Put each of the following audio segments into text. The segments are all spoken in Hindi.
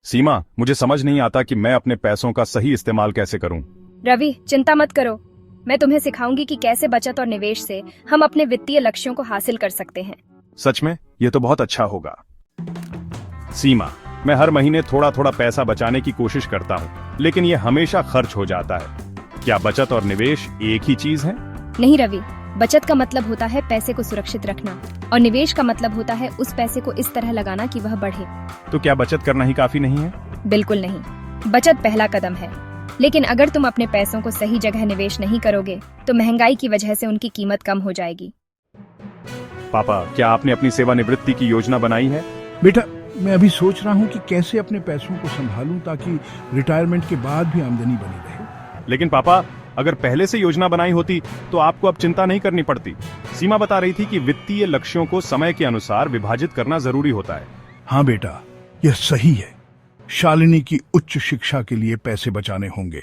सीमा, मुझे समझ नहीं आता कि मैं अपने पैसों का सही इस्तेमाल कैसे करूं। रवि, चिंता मत करो। मैं तुम्हें सिखाऊंगी कि कैसे बचत और निवेश से हम अपने वित्तीय लक्ष्यों को हासिल कर सकते हैं। सच में ये तो बहुत अच्छा होगा। सीमा, मैं हर महीने थोड़ा थोड़ा पैसा बचाने की कोशिश करता हूँ, लेकिन ये हमेशा खर्च हो जाता है। क्या बचत और निवेश एक ही चीज है? नहीं रवि, बचत का मतलब होता है पैसे को सुरक्षित रखना और निवेश का मतलब होता है उस पैसे को इस तरह लगाना कि वह बढ़े। तो क्या बचत करना ही काफी नहीं है? बिल्कुल नहीं, बचत पहला कदम है, लेकिन अगर तुम अपने पैसों को सही जगह निवेश नहीं करोगे तो महंगाई की वजह से उनकी कीमत कम हो जाएगी। पापा, क्या आपने अपनी सेवानिवृत्ति की योजना बनाई है? बेटा, मैं अभी सोच रहा हूँ कि कैसे अपने पैसों को संभालूं ताकि रिटायरमेंट के बाद भी आमदनी बनी रहे। लेकिन पापा, अगर पहले से योजना बनाई होती तो आपको अब चिंता नहीं करनी पड़ती। सीमा बता रही थी कि वित्तीय लक्ष्यों को समय के अनुसार विभाजित करना जरूरी होता है। हाँ बेटा, यह सही है। शालिनी की उच्च शिक्षा के लिए पैसे बचाने होंगे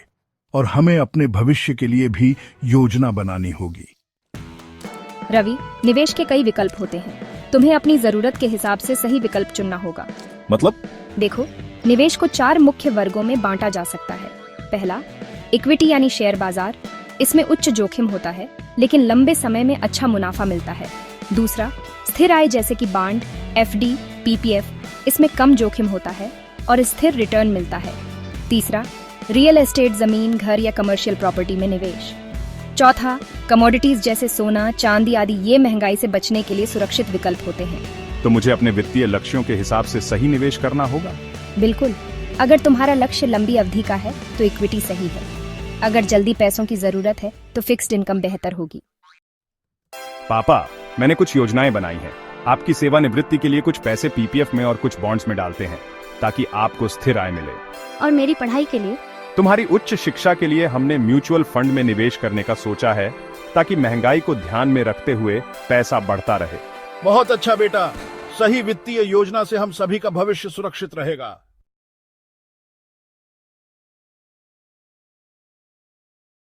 और हमें अपने भविष्य के लिए भी योजना बनानी होगी। रवि, निवेश के कई विकल्प होते हैं, तुम्हें अपनी जरूरत के हिसाब से सही विकल्प चुनना होगा। मतलब? देखो, निवेश को 4 मुख्य वर्गों में बांटा जा सकता है। पहला, इक्विटी यानी शेयर बाजार। इसमें उच्च जोखिम होता है लेकिन लंबे समय में अच्छा मुनाफा मिलता है। दूसरा, स्थिर आय जैसे कि बांड, एफडी, पीपीएफ। इसमें कम जोखिम होता है और स्थिर रिटर्न मिलता है। तीसरा, रियल एस्टेट, जमीन, घर या कमर्शियल प्रॉपर्टी में निवेश। चौथा, कमोडिटीज जैसे सोना, चांदी आदि। ये महंगाई से बचने के लिए सुरक्षित विकल्प होते हैं। तो मुझे अपने वित्तीय लक्ष्यों के हिसाब से सही निवेश करना होगा। बिल्कुल, अगर तुम्हारा लक्ष्य लंबी अवधि का है तो इक्विटी सही है। अगर जल्दी पैसों की जरूरत है तो फिक्स्ड इनकम बेहतर होगी। पापा, मैंने कुछ योजनाएं बनाई हैं। आपकी सेवानिवृत्ति के लिए कुछ पैसे पीपीएफ में और कुछ बॉन्ड्स में डालते हैं ताकि आपको स्थिर आय मिले। और मेरी पढ़ाई के लिए? तुम्हारी उच्च शिक्षा के लिए हमने म्यूचुअल फंड में निवेश करने का सोचा है ताकि महंगाई को ध्यान में रखते हुए पैसा बढ़ता रहे। बहुत अच्छा बेटा, सही वित्तीय योजना से हम सभी का भविष्य सुरक्षित रहेगा।